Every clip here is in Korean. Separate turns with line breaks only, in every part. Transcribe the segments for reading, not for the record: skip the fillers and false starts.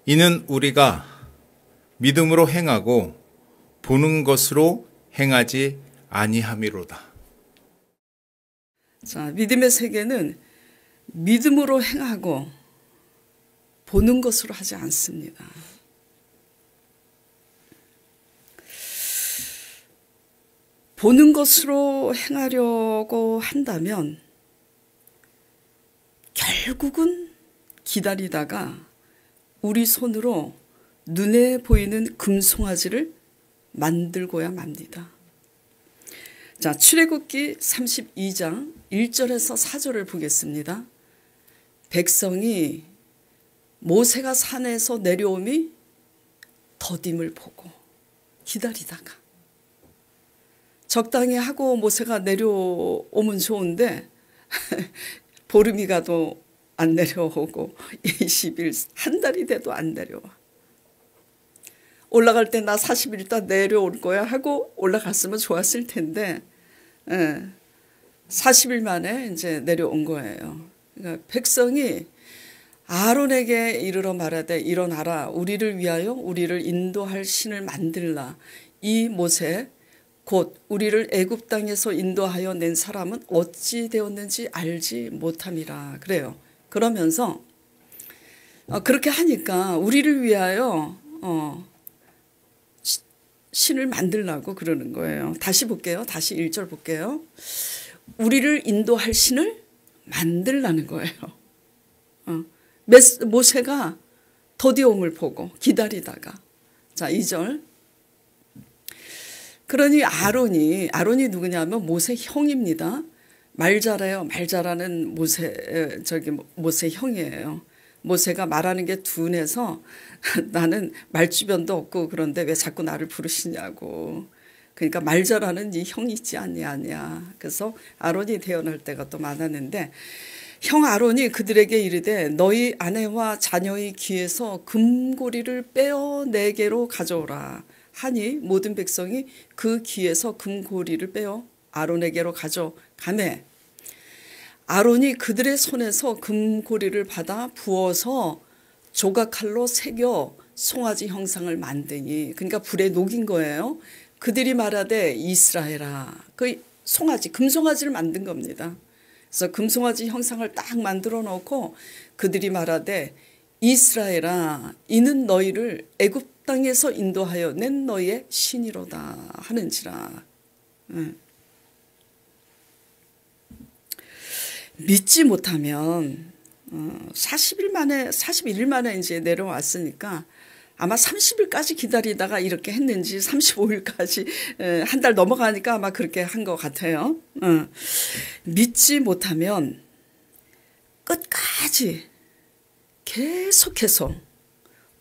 이는 우리가 믿음으로 행하고 보는 것으로 행하지 아니함이로다.
자, 믿음의 세계는 믿음으로 행하고 보는 것으로 하지 않습니다. 보는 것으로 행하려고 한다면 결국은 기다리다가 우리 손으로 눈에 보이는 금송아지를 만들고야 맙니다. 자, 출애굽기 32장 1절에서 4절을 보겠습니다. 백성이 모세가 산에서 내려오미 더딤을 보고 기다리다가 적당히 하고 모세가 내려오면 좋은데 보름이 가도 안 내려오고 20일 한 달이 돼도 안 내려와. 올라갈 때 나 40일 있다 내려올 거야 하고 올라갔으면 좋았을 텐데 40일 만에 이제 내려온 거예요. 그러니까 백성이 아론에게 이르러 말하되 일어나라 우리를 위하여 우리를 인도할 신을 만들라. 이 모세 곧 우리를 애굽 땅에서 인도하여 낸 사람은 어찌 되었는지 알지 못함이라. 그래요. 그러면서 그렇게 하니까 우리를 위하여 신을 만들라고 그러는 거예요. 다시 볼게요. 다시 1절 볼게요. 우리를 인도할 신을 만들라는 거예요. 모세가 더디옴을 보고 기다리다가 자 2절 그러니 아론이 누구냐면 모세 형입니다. 말 잘해요. 말 잘하는 모세 형이에요. 모세가 말하는 게 둔해서 나는 말주변도 없고 그런데 왜 자꾸 나를 부르시냐고. 그러니까 말 잘하는 네 형이 있지 않냐. 그래서 아론이 태어날 때가 또 많았는데 형 아론이 그들에게 이르되 너희 아내와 자녀의 귀에서 금고리를 빼어 내게로 가져오라 하니 모든 백성이 그 귀에서 금고리를 빼어 아론에게로 가져가매 아론이 그들의 손에서 금고리를 받아 부어서 조각칼로 새겨 송아지 형상을 만드니 그러니까 불에 녹인 거예요. 그들이 말하되 이스라엘아 그 송아지 금송아지를 만든 겁니다. 그래서 금송아지 형상을 딱 만들어 놓고 그들이 말하되 이스라엘아 이는 너희를 애굽 땅에서 인도하여 낸 너희의 신이로다 하는지라. 믿지 못하면 41일 만에 이제 내려왔으니까 아마 30일까지 기다리다가 이렇게 했는지 35일까지 한 달 넘어가니까 아마 그렇게 한 것 같아요. 믿지 못하면 끝까지 계속해서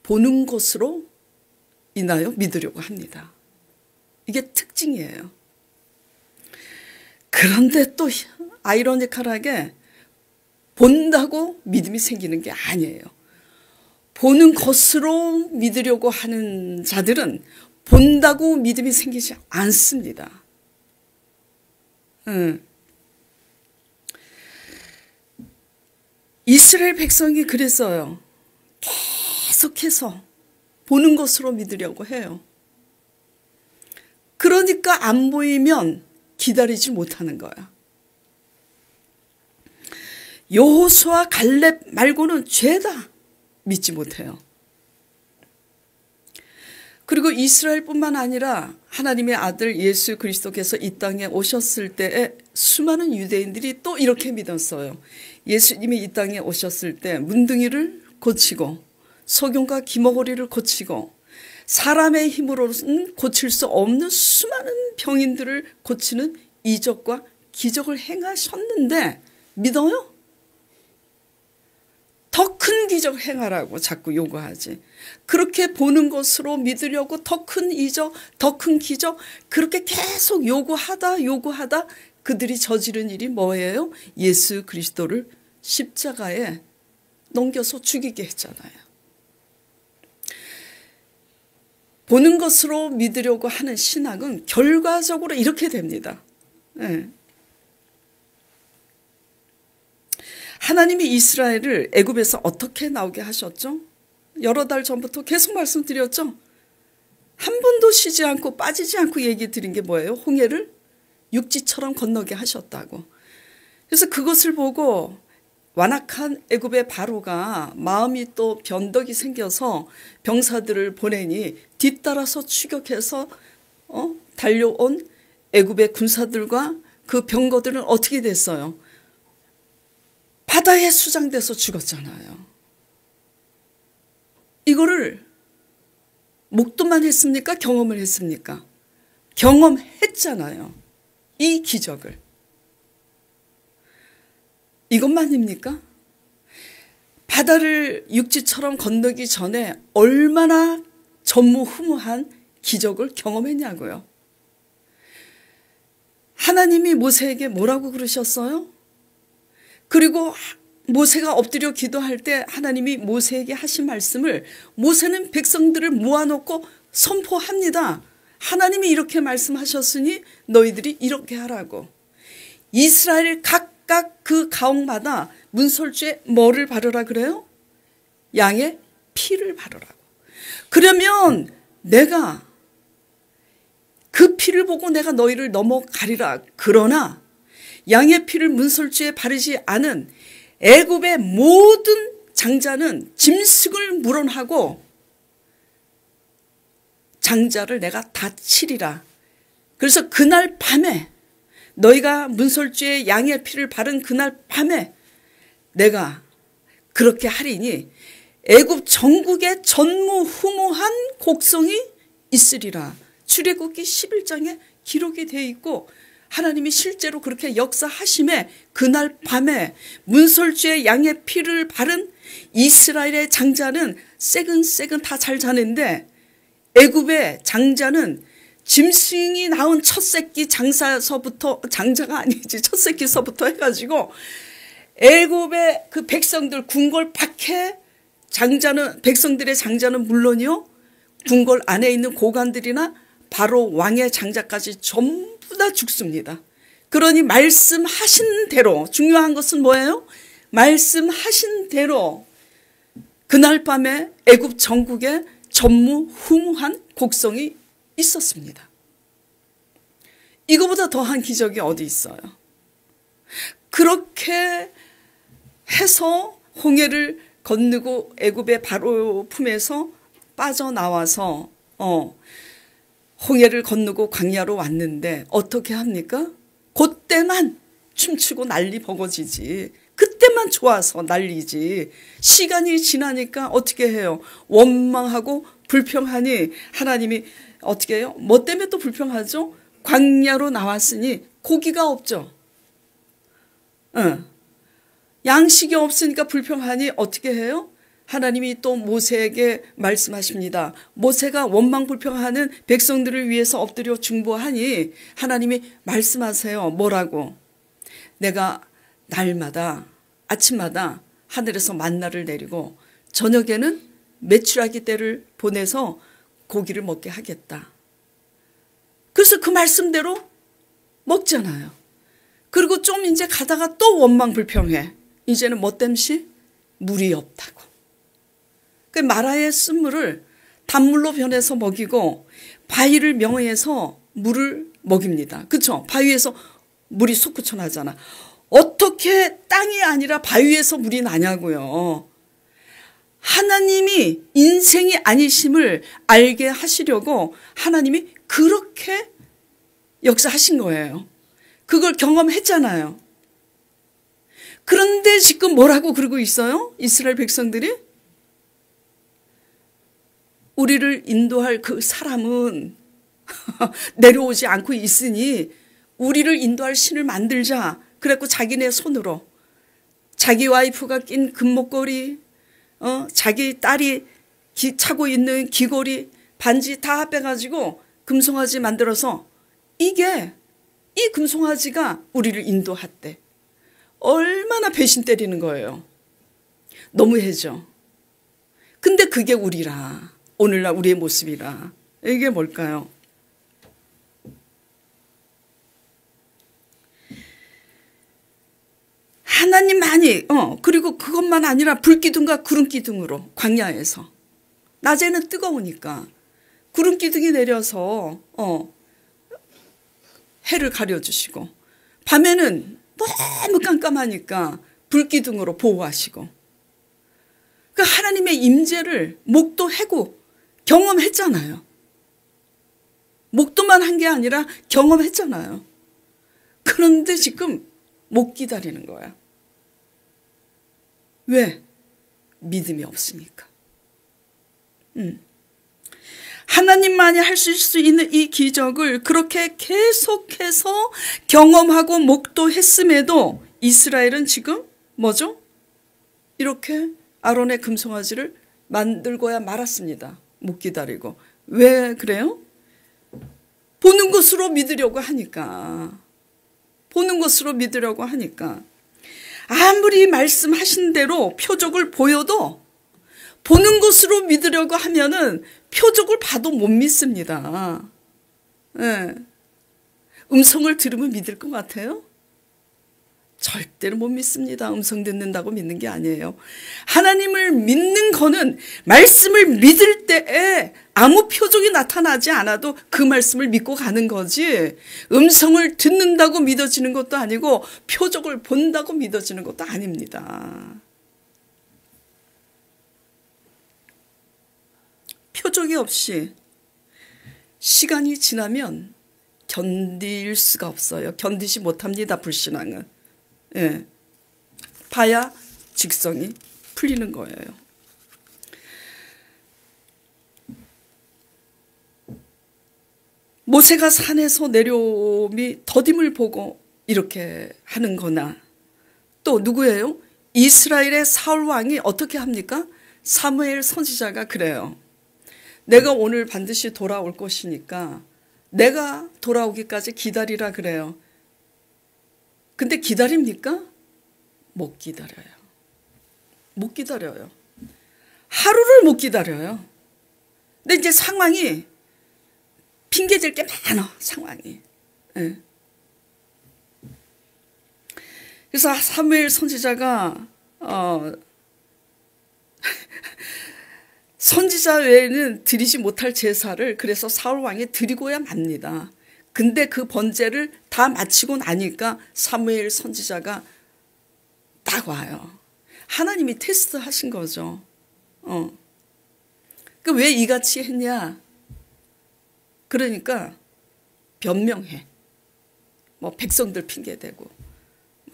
보는 것으로 인하여 믿으려고 합니다. 이게 특징이에요. 그런데 또 아이러니컬하게 본다고 믿음이 생기는 게 아니에요. 보는 것으로 믿으려고 하는 자들은 본다고 믿음이 생기지 않습니다. 이스라엘 백성이 그랬어요. 계속해서 보는 것으로 믿으려고 해요. 그러니까 안 보이면 기다리지 못하는 거야. 여호수아 갈렙 말고는 죄다 믿지 못해요. 그리고 이스라엘뿐만 아니라 하나님의 아들 예수 그리스도께서 이 땅에 오셨을 때에 수많은 유대인들이 또 이렇게 믿었어요. 예수님이 이 땅에 오셨을 때 문둥이를 고치고 소경과 기머거리를 고치고 사람의 힘으로는 고칠 수 없는 수많은 병인들을 고치는 이적과 기적을 행하셨는데 믿어요? 더 큰 기적 행하라고 자꾸 요구하지. 그렇게 보는 것으로 믿으려고 더 큰 이적, 더 큰 기적 그렇게 계속 요구하다 그들이 저지른 일이 뭐예요? 예수 그리스도를 십자가에 넘겨서 죽이게 했잖아요. 보는 것으로 믿으려고 하는 신학은 결과적으로 이렇게 됩니다. 네. 하나님이 이스라엘을 애굽에서 어떻게 나오게 하셨죠? 여러 달 전부터 계속 말씀드렸죠. 한 번도 쉬지 않고 빠지지 않고 얘기 드린 게 뭐예요? 홍해를 육지처럼 건너게 하셨다고. 그래서 그것을 보고 완악한 애굽의 바로가 마음이 또 변덕이 생겨서 병사들을 보내니 뒤따라서 추격해서 달려온 애굽의 군사들과 그 병거들은 어떻게 됐어요? 바다에 수장돼서 죽었잖아요. 이거를 목도만 했습니까? 경험을 했습니까? 경험했잖아요. 이 기적을. 이것만입니까? 바다를 육지처럼 건너기 전에 얼마나 전무후무한 기적을 경험했냐고요. 하나님이 모세에게 뭐라고 그러셨어요? 그리고 모세가 엎드려 기도할 때 하나님이 모세에게 하신 말씀을 모세는 백성들을 모아놓고 선포합니다. 하나님이 이렇게 말씀하셨으니 너희들이 이렇게 하라고. 이스라엘 각각 그 가옥마다 문설주에 뭐를 바르라 그래요? 양의 피를 바르라고. 그러면 내가 그 피를 보고 내가 너희를 넘어가리라. 그러나 양의 피를 문설주에 바르지 않은 애굽의 모든 장자는 짐승을 물어하고 장자를 내가 다 치리라. 그래서 그날 밤에 너희가 문설주에 양의 피를 바른 그날 밤에 내가 그렇게 하리니 애굽 전국에 전무후무한 곡성이 있으리라. 출애굽기 11장에 기록이 되어 있고 하나님이 실제로 그렇게 역사하심에 그날 밤에 문설주에 양의 피를 바른 이스라엘의 장자는 새근새근 다 잘 자는데 애굽의 장자는 짐승이 낳은 첫 새끼 장사서부터 장자가 아니지 첫 새끼서부터 해가지고 애굽의 그 백성들 궁궐 밖에 장자는 백성들의 장자는 물론이요 궁궐 안에 있는 고관들이나 바로 왕의 장자까지 전부 다 죽습니다. 그러니 말씀하신 대로 중요한 것은 뭐예요? 말씀하신 대로 그날 밤에 애굽 전국에 전무후무한 곡성이 있었습니다. 이거보다 더한 기적이 어디 있어요? 그렇게 해서 홍해를 건너고 애굽의 바로 품에서 빠져나와서 홍해를 건너고 광야로 왔는데 어떻게 합니까? 그때만 춤추고 난리 버거지지. 그때만 좋아서 난리지. 시간이 지나니까 어떻게 해요? 원망하고 불평하니 하나님이 어떻게 해요? 뭐 때문에 또 불평하죠? 광야로 나왔으니 고기가 없죠. 양식이 없으니까 불평하니 어떻게 해요? 하나님이 또 모세에게 말씀하십니다. 모세가 원망 불평하는 백성들을 위해서 엎드려 중보하니 하나님이 말씀하세요. 뭐라고? 내가 날마다 아침마다 하늘에서 만나를 내리고 저녁에는 메추라기 떼를 보내서 고기를 먹게 하겠다. 그래서 그 말씀대로 먹잖아요. 그리고 좀 이제 가다가 또 원망 불평해. 이제는 뭐 땜시? 물이 없다고. 그 마라의 쓴물을 단물로 변해서 먹이고 바위를 명해서 물을 먹입니다. 그렇죠? 바위에서 물이 솟구쳐 나잖아. 어떻게 땅이 아니라 바위에서 물이 나냐고요. 하나님이 인생이 아니심을 알게 하시려고 하나님이 그렇게 역사하신 거예요. 그걸 경험했잖아요. 그런데 지금 뭐라고 그러고 있어요? 이스라엘 백성들이? 우리를 인도할 그 사람은 내려오지 않고 있으니 우리를 인도할 신을 만들자. 그래갖고 자기네 손으로 자기 와이프가 낀 금목걸이, 자기 딸이 차고 있는 귀걸이, 반지 다 빼가지고 금송아지 만들어서 이 금송아지가 우리를 인도했대. 얼마나 배신 때리는 거예요. 너무해죠. 근데 그게 우리라. 오늘날 우리의 모습이라. 이게 뭘까요? 하나님만이 그리고 그것만 아니라 불기둥과 구름기둥으로 광야에서 낮에는 뜨거우니까 구름 기둥이 내려서 해를 가려주시고, 밤에는 너무 깜깜하니까 불기둥으로 보호하시고, 그 하나님의 임재를 목도 해고 경험했잖아요. 목도만 한 게 아니라 경험했잖아요. 그런데 지금 못 기다리는 거야. 왜? 믿음이 없으니까. 하나님만이 하실 수 있는 이 기적을 그렇게 계속해서 경험하고 목도했음에도 이스라엘은 지금 뭐죠? 이렇게 아론의 금송아지를 만들고야 말았습니다. 못 기다리고. 왜 그래요? 보는 것으로 믿으려고 하니까. 보는 것으로 믿으려고 하니까. 아무리 말씀하신 대로 표적을 보여도 보는 것으로 믿으려고 하면은 표적을 봐도 못 믿습니다. 네. 음성을 들으면 믿을 것 같아요? 절대로 못 믿습니다. 음성 듣는다고 믿는 게 아니에요. 하나님을 믿는 거는 말씀을 믿을 때에 아무 표적이 나타나지 않아도 그 말씀을 믿고 가는 거지, 음성을 듣는다고 믿어지는 것도 아니고 표적을 본다고 믿어지는 것도 아닙니다. 표적이 없이 시간이 지나면 견딜 수가 없어요. 견디지 못합니다. 불신앙은. 예. 봐야 직성이 풀리는 거예요. 모세가 산에서 내려옴이 더딤을 보고 이렇게 하는 거나, 또 누구예요? 이스라엘의 사울 왕이 어떻게 합니까? 사무엘 선지자가 그래요. 내가 오늘 반드시 돌아올 것이니까 내가 돌아오기까지 기다리라 그래요. 근데 기다립니까? 못 기다려요. 못 기다려요. 하루를 못 기다려요. 근데 이제 상황이 핑계질 게 많아, 상황이. 네. 그래서 사무엘 선지자가 선지자 외에는 드리지 못할 제사를 그래서 사울 왕이 드리고야 맙니다. 근데 그 번제를 다 마치고 나니까 사무엘 선지자가 딱 와요. 하나님이 테스트 하신 거죠. 그 왜 이같이 했냐? 그러니까 변명해. 뭐 백성들 핑계대고,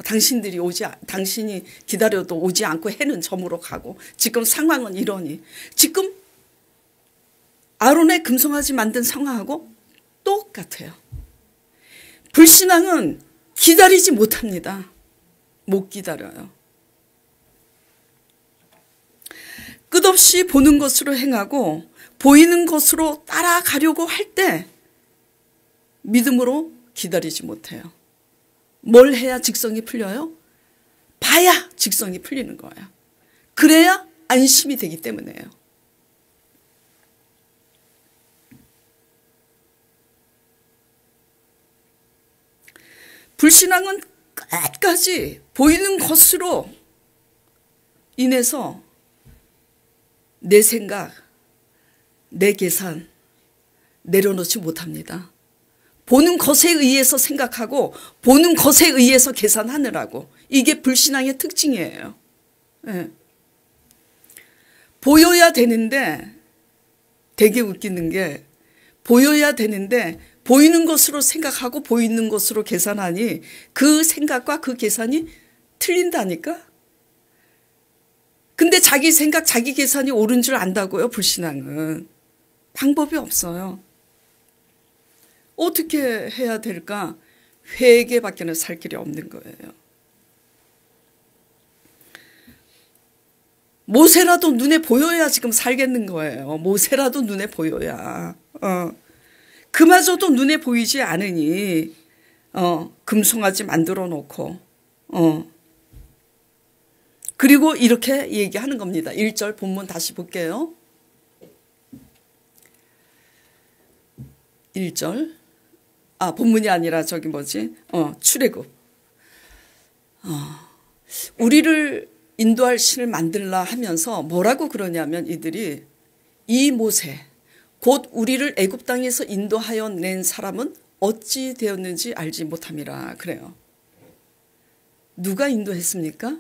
당신이 기다려도 오지 않고 해는 저물어 가고, 지금 상황은 이러니, 지금 아론의 금송아지 만든 상황하고 똑같아요. 불신앙은 기다리지 못합니다. 못 기다려요. 끝없이 보는 것으로 행하고 보이는 것으로 따라가려고 할 때 믿음으로 기다리지 못해요. 뭘 해야 직성이 풀려요? 봐야 직성이 풀리는 거예요. 그래야 안심이 되기 때문이에요. 불신앙은 끝까지 보이는 것으로 인해서 내 생각, 내 계산 내려놓지 못합니다. 보는 것에 의해서 생각하고 보는 것에 의해서 계산하느라고. 이게 불신앙의 특징이에요. 네. 보여야 되는데, 되게 웃기는 게, 보여야 되는데 보이는 것으로 생각하고 보이는 것으로 계산하니 그 생각과 그 계산이 틀린다니까? 근데 자기 생각, 자기 계산이 옳은 줄 안다고요, 불신앙은. 방법이 없어요. 어떻게 해야 될까? 회개밖에는 살 길이 없는 거예요. 모세라도 눈에 보여야 지금 살겠는 거예요. 모세라도 눈에 보여야. 그마저도 눈에 보이지 않으니 금송아지 만들어 놓고 그리고 이렇게 얘기하는 겁니다. 1절 본문 다시 볼게요. 1절. 본문이 아니라 출애굽. 우리를 인도할 신을 만들라 하면서 뭐라고 그러냐면, 이들이 이 모세 곧 우리를 애굽 땅에서 인도하여 낸 사람은 어찌 되었는지 알지 못함이라 그래요. 누가 인도했습니까?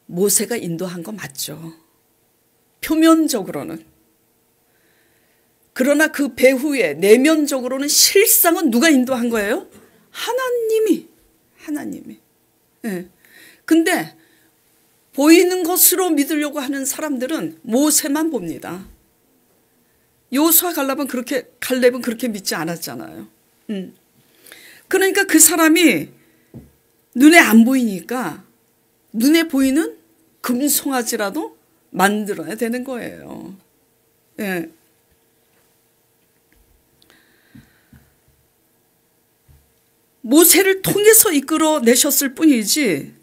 모세가 인도한 거 맞죠. 표면적으로는. 그러나 그 배후에 내면적으로는 실상은 누가 인도한 거예요? 하나님이. 예. 근데 보이는 것으로 믿으려고 하는 사람들은 모세만 봅니다. 여호수아 갈렙은 그렇게 믿지 않았잖아요. 그러니까 그 사람이 눈에 안 보이니까 눈에 보이는 금송아지라도 만들어야 되는 거예요. 예. 모세를 통해서 이끌어내셨을 뿐이지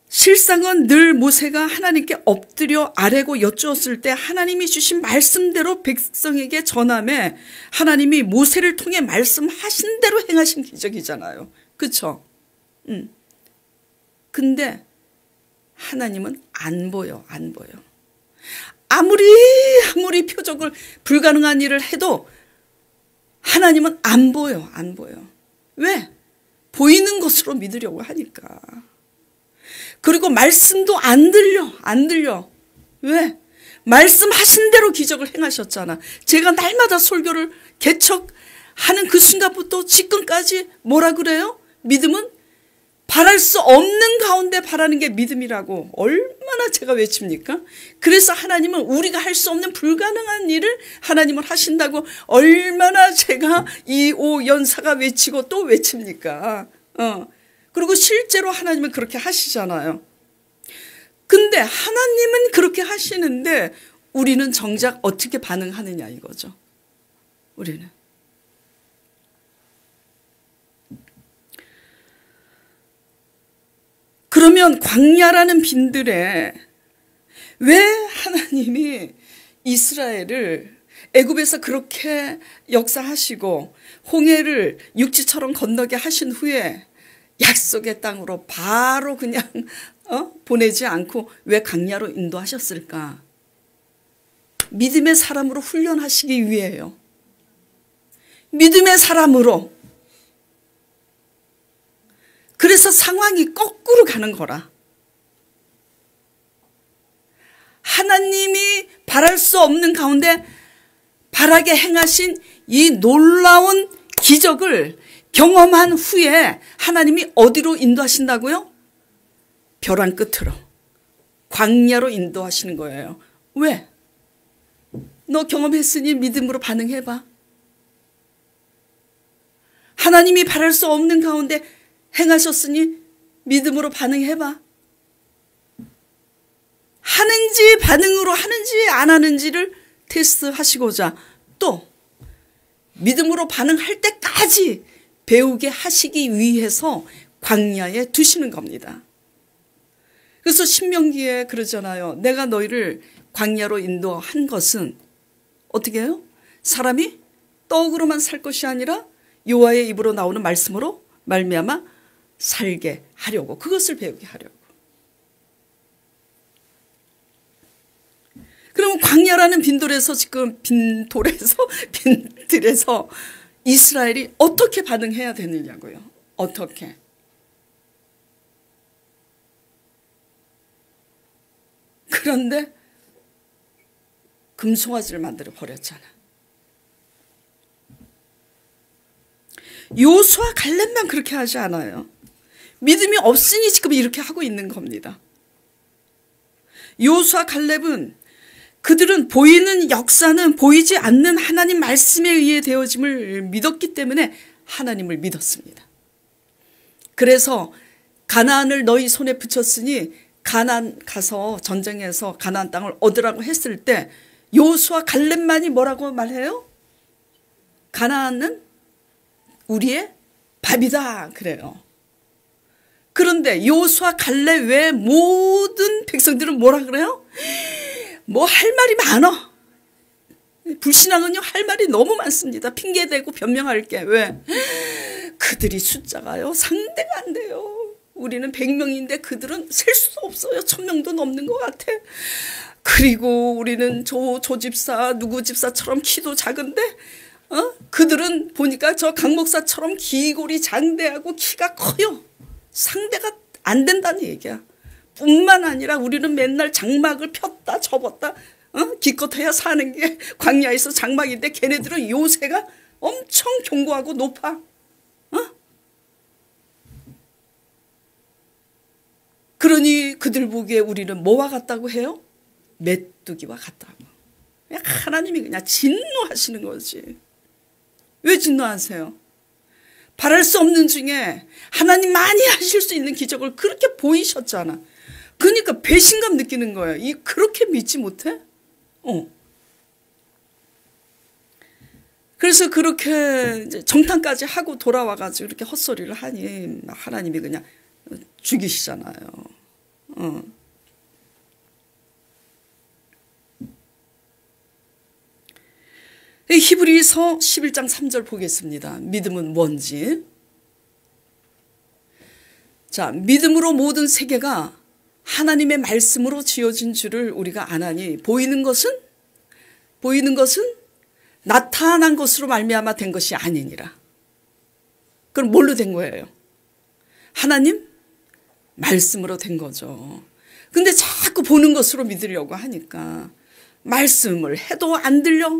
실상은 늘 모세가 하나님께 엎드려 아뢰고 여쭈었을 때 하나님이 주신 말씀대로 백성에게 전함에 하나님이 모세를 통해 말씀하신 대로 행하신 기적이잖아요. 그렇죠? 근데 하나님은 안 보여. 아무리 표적을 불가능한 일을 해도 하나님은 안 보여. 왜? 보이는 것으로 믿으려고 하니까. 그리고 말씀도 안 들려. 왜? 말씀하신 대로 기적을 행하셨잖아. 제가 날마다 설교를 개척하는 그 순간부터 지금까지 뭐라 그래요? 믿음은 바랄 수 없는 가운데 바라는 게 믿음이라고 얼마나 제가 외칩니까? 그래서 하나님은 우리가 할 수 없는 불가능한 일을 하나님은 하신다고 얼마나 제가 이 오연사가 외치고 또 외칩니까? 그리고 실제로 하나님은 그렇게 하시잖아요. 근데 하나님은 그렇게 하시는데 우리는 정작 어떻게 반응하느냐 이거죠. 우리는. 그러면 광야라는 빈들에 왜 하나님이 이스라엘을 애굽에서 그렇게 역사하시고 홍해를 육지처럼 건너게 하신 후에 약속의 땅으로 바로 그냥 보내지 않고 왜 광야로 인도하셨을까? 믿음의 사람으로 훈련하시기 위해요. 믿음의 사람으로. 그래서 상황이 거꾸로 가는 거라. 하나님이 바랄 수 없는 가운데 바라게 행하신 이 놀라운 기적을 경험한 후에 하나님이 어디로 인도하신다고요? 벼랑 끝으로. 광야로 인도하시는 거예요. 왜? 너 경험했으니 믿음으로 반응해봐. 하나님이 바랄 수 없는 가운데 행하셨으니 믿음으로 반응해봐. 하는지 반응으로 하는지 안 하는지를 테스트하시고자 또 믿음으로 반응할 때까지 배우게 하시기 위해서 광야에 두시는 겁니다. 그래서 신명기에 그러잖아요. 내가 너희를 광야로 인도한 것은 어떻게 해요? 사람이 떡으로만 살 것이 아니라 여호와의 입으로 나오는 말씀으로 말미암아 살게 하려고, 그것을 배우게 하려고. 그러면 광야라는 빈들에서 이스라엘이 어떻게 반응해야 되느냐고요. 어떻게. 그런데 금송아지를 만들어 버렸잖아. 여호수아 갈렙만 그렇게 하지 않아요. 믿음이 없으니 지금 이렇게 하고 있는 겁니다. 여호수아 갈렙은 그들은 보이는 역사는 보이지 않는 하나님 말씀에 의해 되어짐을 믿었기 때문에 하나님을 믿었습니다. 그래서 가나안을 너희 손에 붙였으니 가나안 가서 전쟁에서 가나안 땅을 얻으라고 했을 때 여호수아 갈렙만이 뭐라고 말해요? 가나안은 우리의 밥이다 그래요. 그런데 여호수아 갈렙 외 모든 백성들은 뭐라 그래요? 뭐 할 말이 많아. 불신앙은요 할 말이 너무 많습니다. 핑계대고 변명할 게. 왜? 그들이 숫자가요 상대가 안 돼요. 우리는 100명인데 그들은 셀 수도 없어요. 1000명도 넘는 것 같아. 그리고 우리는 조 집사 누구 집사처럼 키도 작은데 그들은 보니까 저 강 목사처럼 기골이 장대하고 키가 커요. 상대가 안 된다는 얘기야. 뿐만 아니라 우리는 맨날 장막을 폈다 접었다 기껏해야 사는 게 광야에서 장막인데 걔네들은 요새가 엄청 견고하고 높아. 그러니 그들 보기에 우리는 뭐와 같다고 해요? 메뚜기와 같다고. 하나님이 그냥 진노하시는 거지. 왜 진노하세요? 바랄 수 없는 중에 하나님 많이 하실 수 있는 기적을 그렇게 보이셨잖아. 그러니까 배신감 느끼는 거예요. 그렇게 믿지 못해? 그래서 그렇게 이제 정탐까지 하고 돌아와가지고 이렇게 헛소리를 하니 하나님이 그냥 죽이시잖아요. 히브리서 11장 3절 보겠습니다. 믿음은 뭔지. 자, 믿음으로 모든 세계가 하나님의 말씀으로 지어진 줄을 우리가 아나니 보이는 것은 나타난 것으로 말미암아 된 것이 아니니라. 그럼 뭘로 된 거예요? 하나님 말씀으로 된 거죠. 근데 자꾸 보는 것으로 믿으려고 하니까 말씀을 해도 안 들려.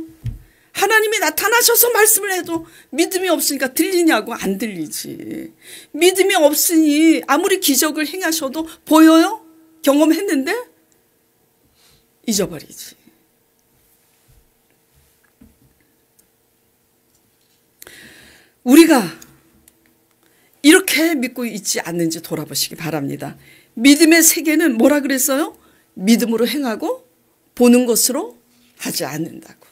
하나님이 나타나셔서 말씀을 해도 믿음이 없으니까 들리냐고 안 들리지. 믿음이 없으니 아무리 기적을 행하셔도 보여요? 경험했는데 잊어버리지. 우리가 이렇게 믿고 있지 않는지 돌아보시기 바랍니다. 믿음의 세계는 뭐라 그랬어요? 믿음으로 행하고 보는 것으로 하지 않는다고.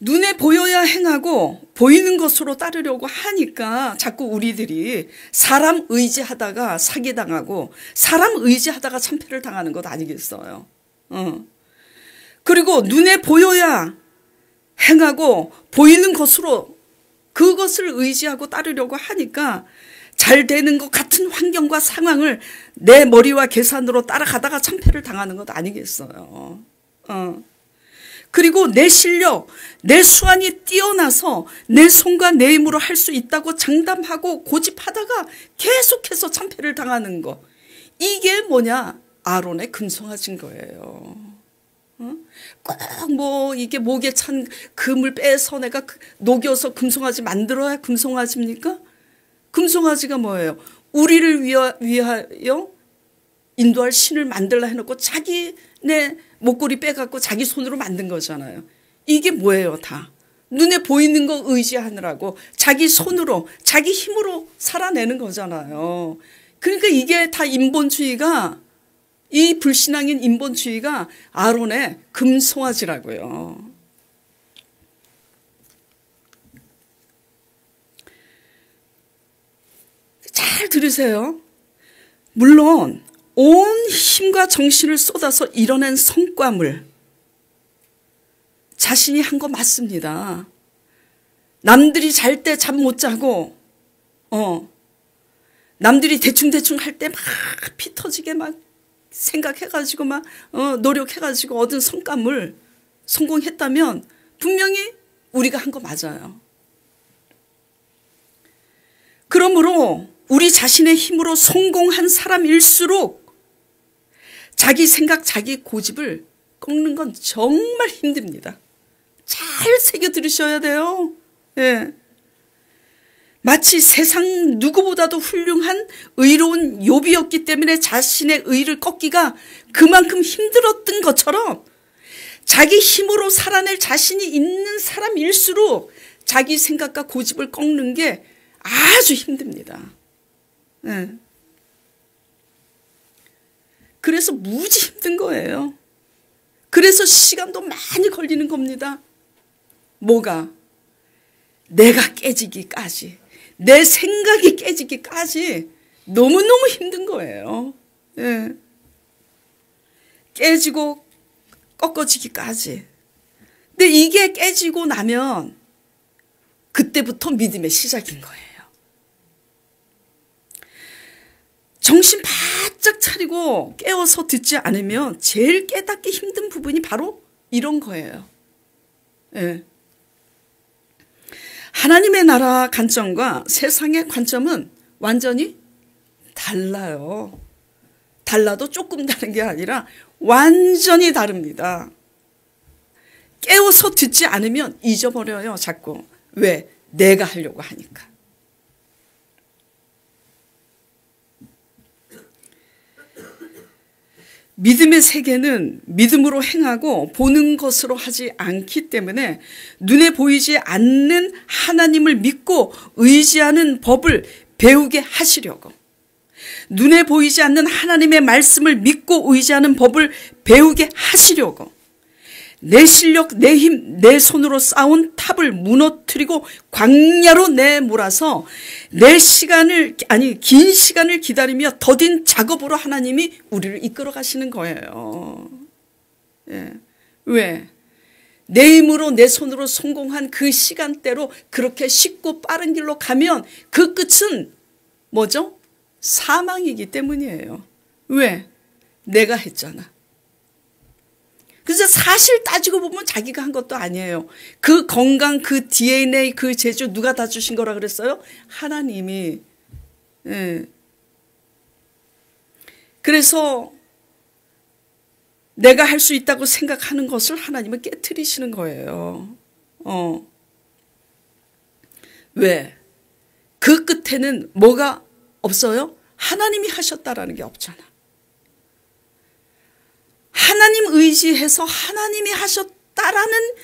눈에 보여야 행하고 보이는 것으로 따르려고 하니까 자꾸 우리들이 사람 의지하다가 사기당하고 사람 의지하다가 참패를 당하는 것 아니겠어요? 그리고 눈에 보여야 행하고 보이는 것으로 그것을 의지하고 따르려고 하니까 잘 되는 것 같은 환경과 상황을 내 머리와 계산으로 따라가다가 참패를 당하는 것 아니겠어요? 그리고 내 실력, 내 수완이 뛰어나서 내 손과 내 힘으로 할 수 있다고 장담하고 고집하다가 계속해서 참패를 당하는 거. 이게 뭐냐? 아론의 금송아지인 거예요. 꼭 뭐 이게 목에 찬 금을 빼서 내가 녹여서 금송아지 만들어야 금송아지입니까? 금송아지가 뭐예요? 우리를 위하여 인도할 신을 만들라 해놓고 자기네 목걸이 빼갖고 자기 손으로 만든 거잖아요. 이게 뭐예요 다? 눈에 보이는 거 의지하느라고 자기 손으로 자기 힘으로 살아내는 거잖아요. 그러니까 이게 다 인본주의가 이 불신앙인 인본주의가 아론의 금송아지라고요. 잘 들으세요. 물론 온 힘과 정신을 쏟아서 이뤄낸 성과물 자신이 한 거 맞습니다. 남들이 잘 때 잠 못 자고 남들이 대충대충 할 때 막 피 터지게 막 생각해가지고 막 노력해가지고 얻은 성과물 성공했다면 분명히 우리가 한 거 맞아요. 그러므로 우리 자신의 힘으로 성공한 사람일수록 자기 생각, 자기 고집을 꺾는 건 정말 힘듭니다. 잘 새겨 들으셔야 돼요. 예. 마치 세상 누구보다도 훌륭한 의로운 욥이었기 때문에 자신의 의를 꺾기가 그만큼 힘들었던 것처럼 자기 힘으로 살아낼 자신이 있는 사람일수록 자기 생각과 고집을 꺾는 게 아주 힘듭니다. 예. 그래서 무지 힘든 거예요. 그래서 시간도 많이 걸리는 겁니다. 뭐가? 내가 깨지기까지, 내 생각이 깨지기까지 너무너무 힘든 거예요. 예. 깨지고 꺾어지기까지. 근데 이게 깨지고 나면 그때부터 믿음의 시작인 거예요. 정신 바짝 바짝 차리고 깨워서 듣지 않으면 제일 깨닫기 힘든 부분이 바로 이런 거예요. 예. 하나님의 나라 관점과 세상의 관점은 완전히 달라요. 달라도 조금 다른 게 아니라 완전히 다릅니다. 깨워서 듣지 않으면 잊어버려요, 자꾸. 왜? 내가 하려고 하니까. 믿음의 세계는 믿음으로 행하고 보는 것으로 하지 않기 때문에 눈에 보이지 않는 하나님을 믿고 의지하는 법을 배우게 하시려고, 눈에 보이지 않는 하나님의 말씀을 믿고 의지하는 법을 배우게 하시려고 내 실력, 내 힘, 내 손으로 쌓은 탑을 무너뜨리고 광야로 내몰아서 긴 시간을 기다리며 더딘 작업으로 하나님이 우리를 이끌어 가시는 거예요. 예. 왜? 내 힘으로 내 손으로 성공한 그 시간대로 그렇게 쉽고 빠른 길로 가면 그 끝은 뭐죠? 사망이기 때문이에요. 왜? 내가 했잖아. 그래서 사실 따지고 보면 자기가 한 것도 아니에요. 그 건강, 그 DNA, 그 재주 누가 다 주신 거라 그랬어요? 하나님이. 예. 그래서 내가 할 수 있다고 생각하는 것을 하나님은 깨트리시는 거예요. 왜? 그 끝에는 뭐가 없어요? 하나님이 하셨다라는 게 없잖아. 하나님 의지해서 하나님이 하셨다라는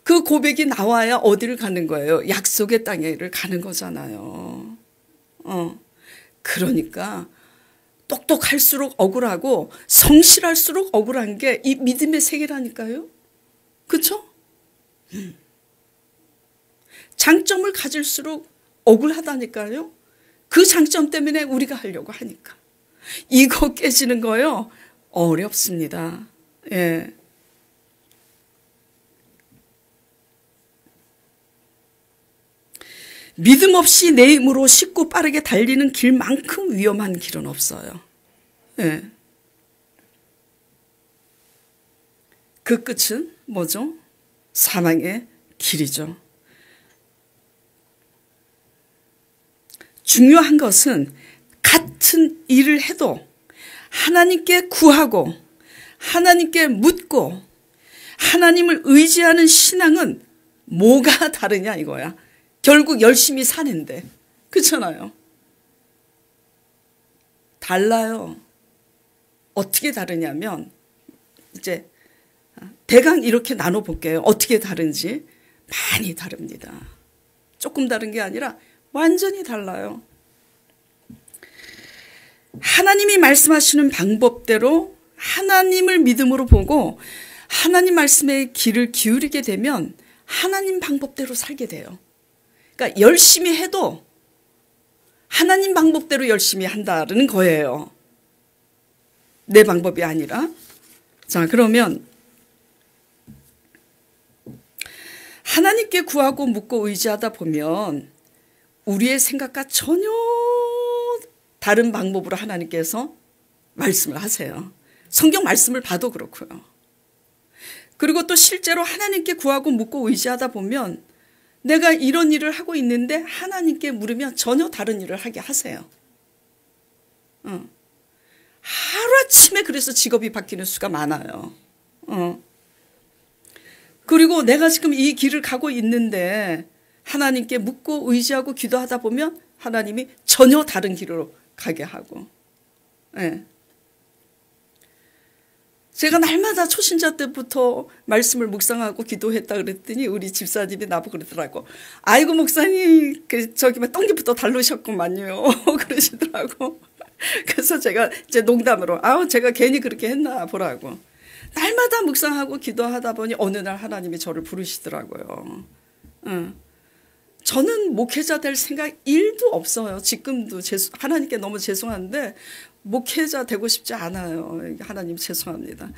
그 고백이 나와야 어디를 가는 거예요? 약속의 땅에를 가는 거잖아요. 그러니까 똑똑할수록 억울하고 성실할수록 억울한 게 이 믿음의 세계라니까요. 그렇죠? 장점을 가질수록 억울하다니까요. 그 장점 때문에 우리가 하려고 하니까. 이거 깨지는 거요. 어렵습니다. 예. 믿음 없이 내 힘으로 쉽고 빠르게 달리는 길만큼 위험한 길은 없어요. 예. 그 끝은 뭐죠? 사망의 길이죠. 중요한 것은 같은 일을 해도 하나님께 구하고 하나님께 묻고 하나님을 의지하는 신앙은 뭐가 다르냐 이거야. 결국 열심히 사는데. 그렇잖아요. 달라요. 어떻게 다르냐면 이제 대강 이렇게 나눠볼게요. 어떻게 다른지. 많이 다릅니다. 조금 다른 게 아니라 완전히 달라요. 하나님이 말씀하시는 방법대로 하나님을 믿음으로 보고 하나님 말씀의 귀를 기울이게 되면 하나님 방법대로 살게 돼요. 그러니까 열심히 해도 하나님 방법대로 열심히 한다는 거예요. 내 방법이 아니라. 자, 그러면 하나님께 구하고 묻고 의지하다 보면 우리의 생각과 전혀 다른 방법으로 하나님께서 말씀을 하세요. 성경 말씀을 봐도 그렇고요. 그리고 또 실제로 하나님께 구하고 묻고 의지하다 보면 내가 이런 일을 하고 있는데 하나님께 물으면 전혀 다른 일을 하게 하세요. 하루아침에 그래서 직업이 바뀌는 수가 많아요. 그리고 내가 지금 이 길을 가고 있는데 하나님께 묻고 의지하고 기도하다 보면 하나님이 전혀 다른 길로 가게 하고. 예. 제가 날마다 초신자 때부터 말씀을 묵상하고 기도했다 그랬더니 우리 집사님이 나보고 그러더라고. 아이고 목사님 저기 똥기부터 달르셨구만요. 그러시더라고. 그래서 제가 이제 농담으로 제가 괜히 그렇게 했나 보라고. 날마다 묵상하고 기도하다 보니 어느 날 하나님이 저를 부르시더라고요. 저는 목회자 될 생각 1도 없어요. 지금도 하나님께 너무 죄송한데 목회자 되고 싶지 않아요. 하나님 죄송합니다.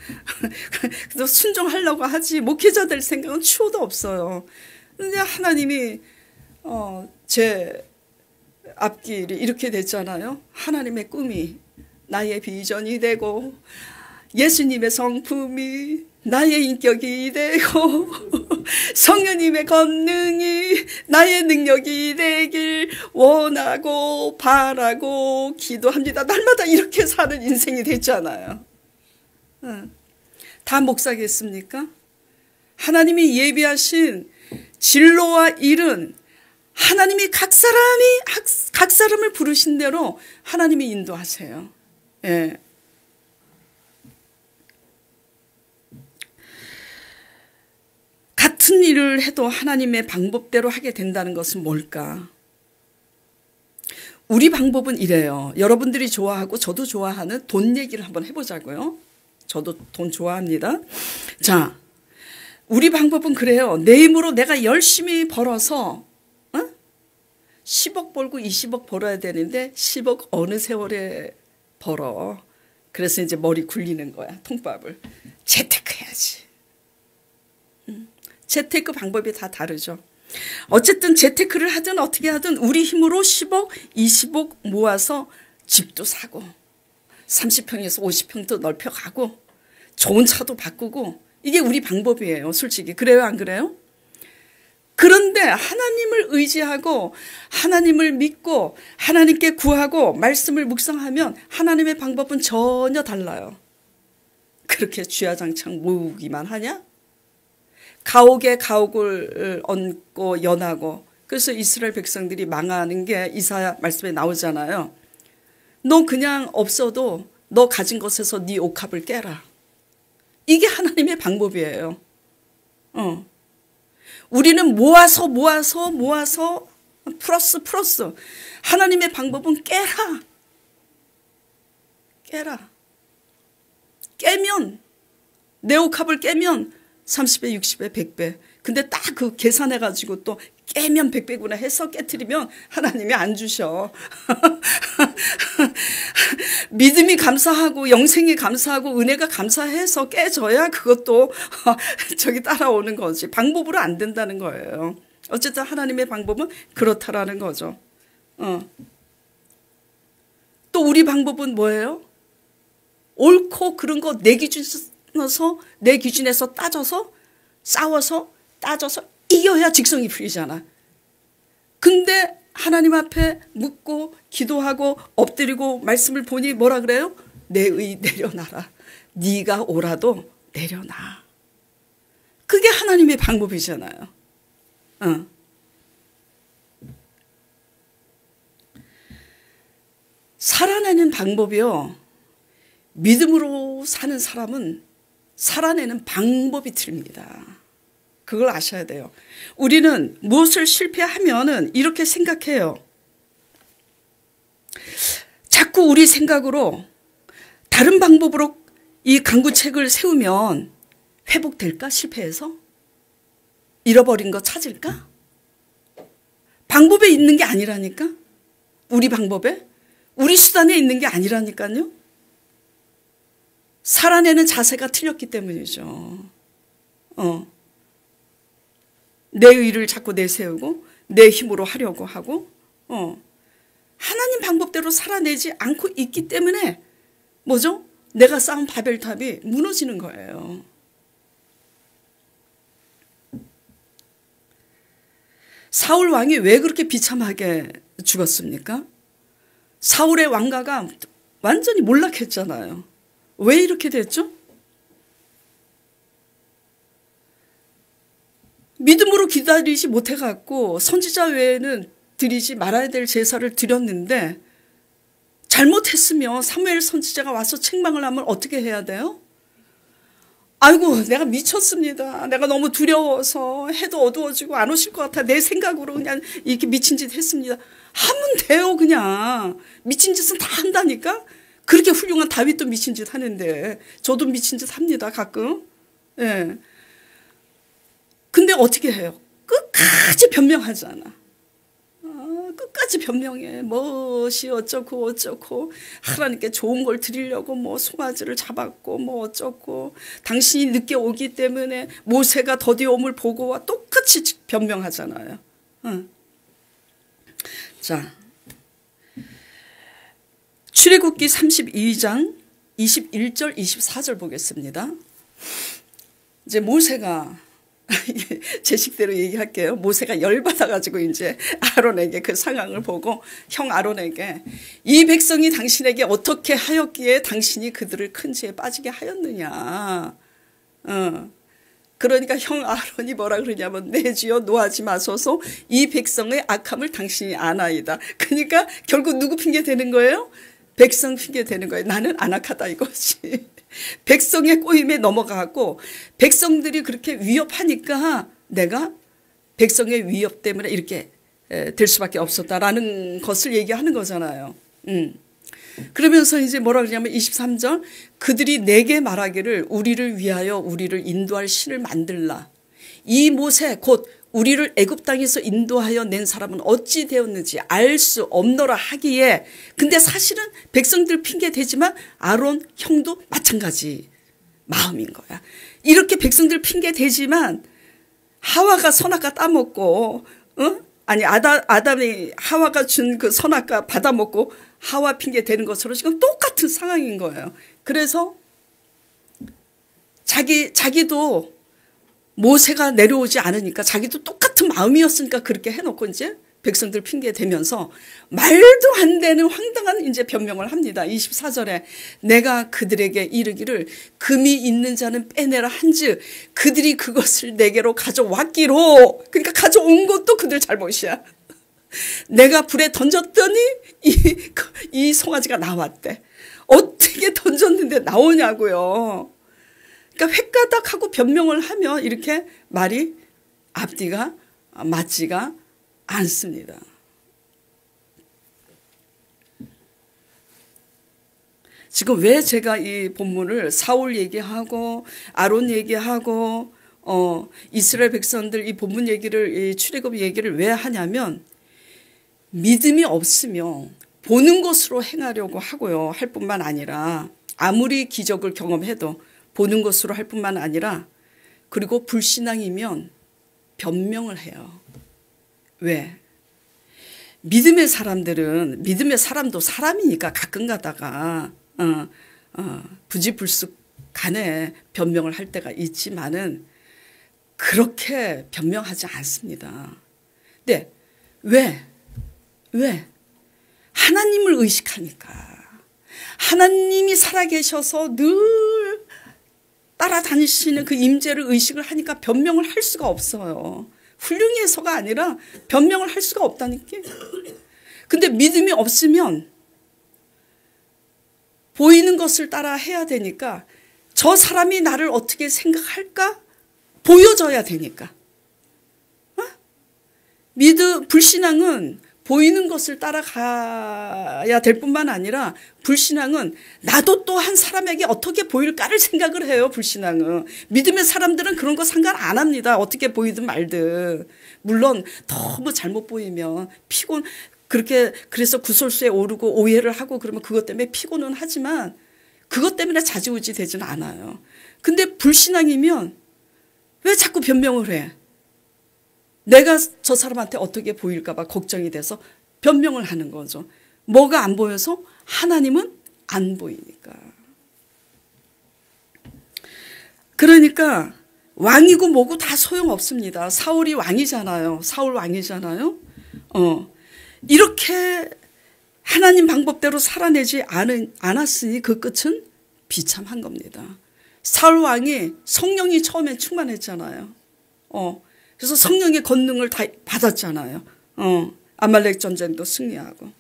그래서 순종하려고 하지 목회자 될 생각은 추호도 없어요. 근데 하나님이 제 앞길이 이렇게 됐잖아요. 하나님의 꿈이 나의 비전이 되고 예수님의 성품이 나의 인격이 되고 성령님의 권능이 나의 능력이 되길 원하고 바라고 기도합니다. 날마다 이렇게 사는 인생이 됐잖아요. 다 목사겠습니까? 하나님이 예비하신 진로와 일은 하나님이 각 사람을 부르신 대로 하나님이 인도하세요. 예. 같은 일을 해도 하나님의 방법대로 하게 된다는 것은 뭘까? 우리 방법은 이래요. 여러분들이 좋아하고 저도 좋아하는 돈 얘기를 한번 해보자고요. 저도 돈 좋아합니다. 자, 우리 방법은 그래요. 내 힘으로 내가 열심히 벌어서 10억 벌고 20억 벌어야 되는데 10억 어느 세월에 벌어. 그래서 이제 머리 굴리는 거야. 통밥을. 재테크해야지. 재테크 방법이 다 다르죠. 어쨌든 재테크를 하든 어떻게 하든 우리 힘으로 10억, 20억 모아서 집도 사고 30평에서 50평도 넓혀가고 좋은 차도 바꾸고 이게 우리 방법이에요. 솔직히. 그래요? 안 그래요? 그런데 하나님을 의지하고 하나님을 믿고 하나님께 구하고 말씀을 묵상하면 하나님의 방법은 전혀 달라요. 그렇게 쥐야장창 모으기만 하냐? 가옥에 가옥을 얹고 연하고 그래서 이스라엘 백성들이 망하는 게 이사야 말씀에 나오잖아요. 너 그냥 없어도 너 가진 것에서 네 옥합을 깨라. 이게 하나님의 방법이에요. 우리는 모아서 플러스 하나님의 방법은 깨라. 깨면 내 옥합을 깨면 30배 60배 100배 근데 딱 그 계산해가지고 또 깨면 100배구나 해서 깨트리면 하나님이 안 주셔. 믿음이 감사하고 영생이 감사하고 은혜가 감사해서 깨져야 그것도 저기 따라오는 거지. 방법으로 안 된다는 거예요. 어쨌든 하나님의 방법은 그렇다라는 거죠. 또 우리 방법은 뭐예요? 옳고 그런 거 내 기준에서 따져서 싸워서 따져서 이겨야 직성이 풀리잖아. 근데 하나님 앞에 묻고 기도하고 엎드리고 말씀을 보니 뭐라 그래요? 내 의 내려놔라. 네가 오라도 내려놔. 그게 하나님의 방법이잖아요. 살아내는 방법이요. 믿음으로 사는 사람은 살아내는 방법이 틀립니다. 그걸 아셔야 돼요. 우리는 무엇을 실패하면은 이렇게 생각해요. 자꾸 우리 생각으로 다른 방법으로 이 강구책을 세우면 회복될까? 실패해서? 잃어버린 거 찾을까? 방법에 있는 게 아니라니까? 우리 방법에? 우리 수단에 있는 게 아니라니까요? 살아내는 자세가 틀렸기 때문이죠. 내 의를 자꾸 내세우고 내 힘으로 하려고 하고 하나님 방법대로 살아내지 않고 있기 때문에 뭐죠? 내가 쌓은 바벨탑이 무너지는 거예요. 사울 왕이 왜 그렇게 비참하게 죽었습니까? 사울의 왕가가 완전히 몰락했잖아요. 왜 이렇게 됐죠? 믿음으로 기다리지 못해갖고 선지자 외에는 드리지 말아야 될 제사를 드렸는데 잘못했으면 사무엘 선지자가 와서 책망을 하면 어떻게 해야 돼요? 아이고 내가 미쳤습니다. 내가 너무 두려워서 해도 어두워지고 안 오실 것 같아. 내 생각으로 그냥 이렇게 미친 짓 했습니다. 하면 돼요. 그냥 미친 짓은 다 한다니까. 그렇게 훌륭한 다윗도 미친 짓 하는데 저도 미친 짓 합니다. 가끔. 예. 근데 어떻게 해요? 끝까지 변명하잖아. 끝까지 변명해. 무엇이 어쩌고 하나님께 좋은 걸 드리려고 뭐 송아지를 잡았고 뭐 어쩌고 당신이 늦게 오기 때문에 모세가 더디 옴을 보고와 똑같이 변명하잖아요. 자, 출애굽기 32장 21절 24절 보겠습니다. 이제 모세가 제 식대로 얘기할게요. 모세가 열받아가지고 이제 아론에게 그 상황을 보고 형 아론에게 이 백성이 당신에게 어떻게 하였기에 당신이 그들을 큰 죄에 빠지게 하였느냐. 그러니까 형 아론이 뭐라 그러냐면 내 주여 노하지 마소서 이 백성의 악함을 당신이 아나이다. 그러니까 결국 누구 핑계 대는 거예요? 백성 핑계 대는 거예요. 나는 안 악하다 이거지. 백성의 꼬임에 넘어가고 백성들이 그렇게 위협하니까 내가 백성의 위협 때문에 이렇게 될 수밖에 없었다라는 것을 얘기하는 거잖아요. 그러면서 이제 뭐라 그러냐면 23절 그들이 내게 말하기를 우리를 위하여 우리를 인도할 신을 만들라. 이 모세 곧 우리를 애굽 땅에서 인도하여 낸 사람은 어찌 되었는지 알 수 없노라 하기에 근데 사실은 백성들 핑계 대지만 아론 형도 마찬가지 마음인 거야. 이렇게 백성들 핑계 대지만 하와가 선악과 따먹고 아니 아담이 하와가 준 그 선악과 받아먹고 하와 핑계 대는 것으로 지금 똑같은 상황인 거예요. 그래서 자기도 모세가 내려오지 않으니까 자기도 똑같은 마음이었으니까 그렇게 해놓고 이제 백성들 핑계 대면서 말도 안 되는 황당한 이제 변명을 합니다. 24절에 내가 그들에게 이르기를 금이 있는 자는 빼내라 한즉 그들이 그것을 내게로 가져왔기로 그러니까 가져온 것도 그들 잘못이야. 내가 불에 던졌더니 이 송아지가 나왔대. 어떻게 던졌는데 나오냐고요. 그러니까 획가닥하고 변명을 하면 이렇게 말이 앞뒤가 맞지가 않습니다. 지금 왜 제가 이 본문을 사울 얘기하고 아론 얘기하고 이스라엘 백성들 이 본문 얘기를 이 출애굽 얘기를 왜 하냐면 믿음이 없으면 보는 것으로 행하려고 하고요. 할 뿐만 아니라 아무리 기적을 경험해도 보는 것으로 할 뿐만 아니라 그리고 불신앙이면 변명을 해요. 왜? 믿음의 사람들은 믿음의 사람도 사람이니까 가끔 가다가 부지불식 간에 변명을 할 때가 있지만은 그렇게 변명하지 않습니다. 근데 왜? 하나님을 의식하니까 하나님이 살아계셔서 늘 따라다니시는 그 임재를 의식을 하니까 변명을 할 수가 없어요. 훌륭히 해서가 아니라 변명을 할 수가 없다니까. 근데 믿음이 없으면 보이는 것을 따라 해야 되니까 저 사람이 나를 어떻게 생각할까? 보여줘야 되니까. 불신앙은 보이는 것을 따라가야 될 뿐만 아니라 불신앙은 나도 또 한 사람에게 어떻게 보일까를 생각을 해요. 불신앙은. 믿음의 사람들은 그런 거 상관 안 합니다. 어떻게 보이든 말든. 물론 너무 잘못 보이면 피곤 그래서 구설수에 오르고 오해를 하고 그러면 그것 때문에 피곤은 하지만 그것 때문에 좌지우지 되지는 않아요. 근데 불신앙이면 왜 자꾸 변명을 해? 내가 저 사람한테 어떻게 보일까 봐 걱정이 돼서 변명을 하는 거죠. 뭐가 안 보여서? 하나님은 안 보이니까. 그러니까 왕이고 뭐고 다 소용없습니다. 사울이 왕이잖아요. 사울 왕이잖아요. 이렇게 하나님 방법대로 살아내지 않았으니 그 끝은 비참한 겁니다. 사울 왕이 성령이 처음에 충만했잖아요. 그래서 성령의 권능을 다 받았잖아요. 아말렉 전쟁도 승리하고.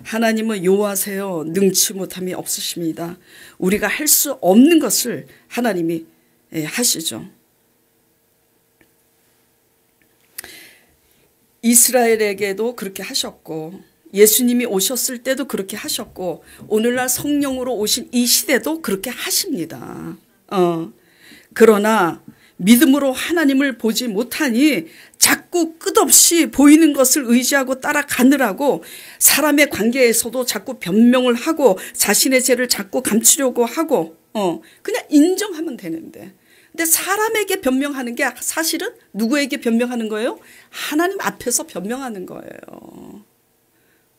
하나님은 여호와세요 능치 못함이 없으십니다. 우리가 할 수 없는 것을 하나님이 하시죠. 이스라엘에게도 그렇게 하셨고 예수님이 오셨을 때도 그렇게 하셨고 오늘날 성령으로 오신 이 시대도 그렇게 하십니다. 그러나 믿음으로 하나님을 보지 못하니 자꾸 끝없이 보이는 것을 의지하고 따라가느라고 사람의 관계에서도 자꾸 변명을 하고 자신의 죄를 자꾸 감추려고 하고 그냥 인정하면 되는데 근데 사람에게 변명하는 게 사실은 누구에게 변명하는 거예요? 하나님 앞에서 변명하는 거예요.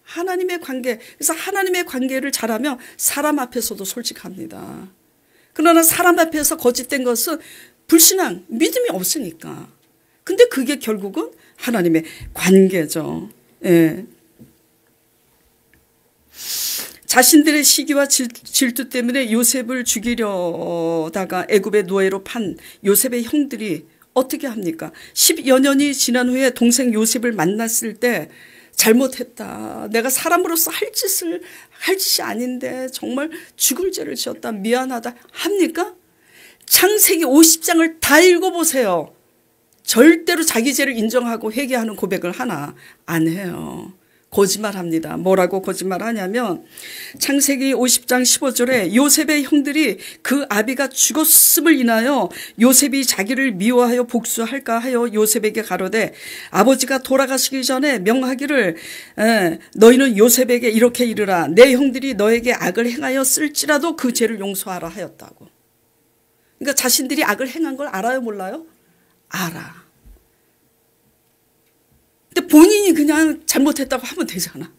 하나님의 관계. 그래서 하나님의 관계를 잘하면 사람 앞에서도 솔직합니다. 그러나 사람 앞에서 거짓된 것은 불신앙, 믿음이 없으니까. 근데 그게 결국은 하나님의 관계죠. 예. 자신들의 시기와 질투 때문에 요셉을 죽이려다가 애굽의 노예로 판 요셉의 형들이 어떻게 합니까? 10여 년이 지난 후에 동생 요셉을 만났을 때 잘못했다. 내가 사람으로서 할 짓이 아닌데 정말 죽을 죄를 지었다. 미안하다. 합니까? 창세기 50장을 다 읽어보세요. 절대로 자기 죄를 인정하고 회개하는 고백을 하나 안 해요. 거짓말합니다. 뭐라고 거짓말하냐면 창세기 50장 15절에 요셉의 형들이 그 아비가 죽었음을 인하여 요셉이 자기를 미워하여 복수할까 하여 요셉에게 가로되 아버지가 돌아가시기 전에 명하기를 너희는 요셉에게 이렇게 이르라 내 형들이 너에게 악을 행하였을지라도 그 죄를 용서하라 하였다고. 그러니까 자신들이 악을 행한 걸 알아요, 몰라요? 알아. 근데 본인이 그냥 잘못했다고 하면 되잖아.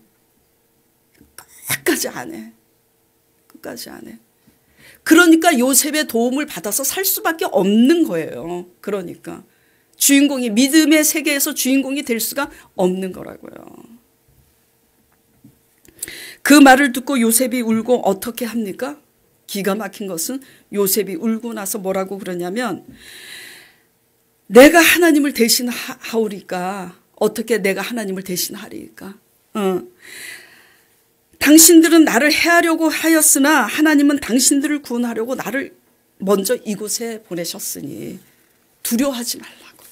끝까지 안 해. 끝까지 안 해. 그러니까 요셉의 도움을 받아서 살 수밖에 없는 거예요. 그러니까 주인공이 믿음의 세계에서 주인공이 될 수가 없는 거라고요. 그 말을 듣고 요셉이 울고 어떻게 합니까? 기가 막힌 것은 요셉이 울고 나서 뭐라고 그러냐면 내가 하나님을 대신하오리까 어떻게 내가 하나님을 대신하리까? 당신들은 나를 해하려고 하였으나 하나님은 당신들을 구원하려고 나를 먼저 이곳에 보내셨으니 두려워하지 말라고.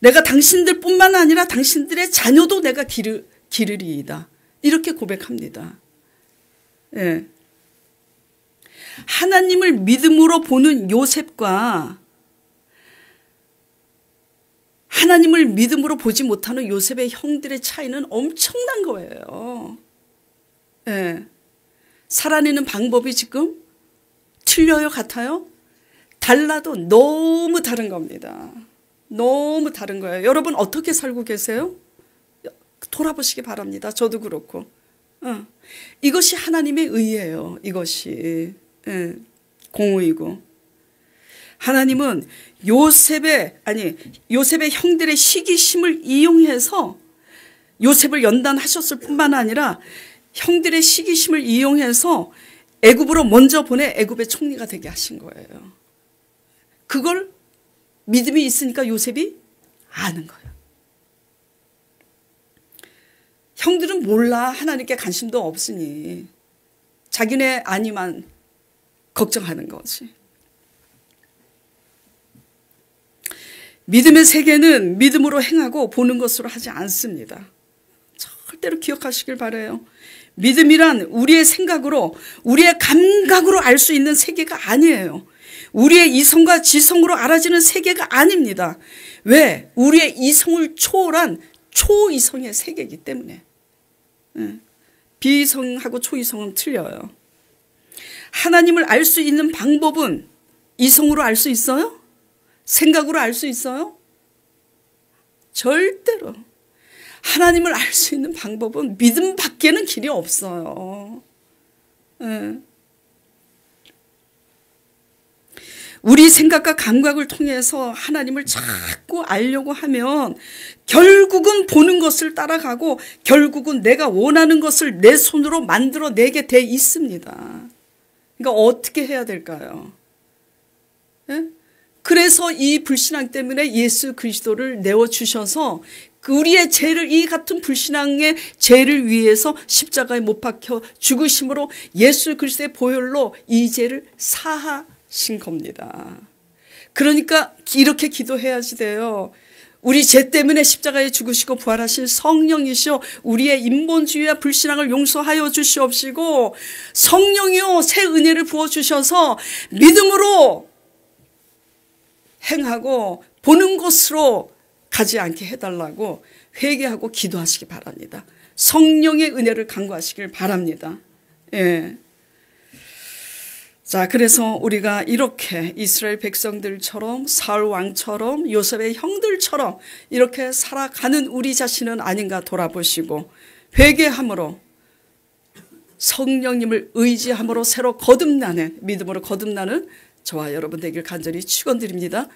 내가 당신들뿐만 아니라 당신들의 자녀도 내가 기르리이다. 이렇게 고백합니다. 예. 하나님을 믿음으로 보는 요셉과 하나님을 믿음으로 보지 못하는 요셉의 형들의 차이는 엄청난 거예요. 예. 살아내는 방법이 지금 틀려요, 같아요? 달라도 너무 다른 겁니다. 너무 다른 거예요. 여러분 어떻게 살고 계세요? 돌아보시기 바랍니다. 저도 그렇고. 이것이 하나님의 의예요. 이것이. 예. 공의고. 하나님은 요셉의 형들의 시기심을 이용해서 요셉을 연단하셨을 뿐만 아니라 형들의 시기심을 이용해서 애굽으로 먼저 보내 애굽의 총리가 되게 하신 거예요. 그걸 믿음이 있으니까 요셉이 아는 거예요. 형들은 몰라. 하나님께 관심도 없으니 자기네 아니만 걱정하는 거지. 믿음의 세계는 믿음으로 행하고 보는 것으로 하지 않습니다. 절대로 기억하시길 바라요. 믿음이란 우리의 생각으로 우리의 감각으로 알 수 있는 세계가 아니에요. 우리의 이성과 지성으로 알아지는 세계가 아닙니다. 왜? 우리의 이성을 초월한 초이성의 세계이기 때문에. 비이성하고 초이성은 틀려요. 하나님을 알 수 있는 방법은 이성으로 알 수 있어요? 생각으로 알 수 있어요? 절대로. 하나님을 알 수 있는 방법은 믿음 밖에는 길이 없어요. 우리 생각과 감각을 통해서 하나님을 자꾸 알려고 하면 결국은 보는 것을 따라가고 결국은 내가 원하는 것을 내 손으로 만들어내게 돼 있습니다. 그러니까 어떻게 해야 될까요? 예? 그래서 이 불신앙 때문에 예수 그리스도를 내어주셔서 우리의 죄를 이 같은 불신앙의 죄를 위해서 십자가에 못 박혀 죽으심으로 예수 그리스도의 보혈로 이 죄를 사하신 겁니다. 그러니까 이렇게 기도해야지 돼요. 우리 죄 때문에 십자가에 죽으시고 부활하신 성령이시여 우리의 인본주의와 불신앙을 용서하여 주시옵시고 성령이여 새 은혜를 부어주셔서 믿음으로 행하고 보는 곳으로 가지 않게 해달라고 회개하고 기도하시기 바랍니다. 성령의 은혜를 간구하시길 바랍니다. 예. 자, 그래서 우리가 이렇게 이스라엘 백성들처럼 사울 왕처럼 요셉의 형들처럼 이렇게 살아가는 우리 자신은 아닌가 돌아보시고 회개함으로 성령님을 의지함으로 새로 거듭나는 믿음으로 거듭나는 저와 여러분 되길 간절히 축원드립니다.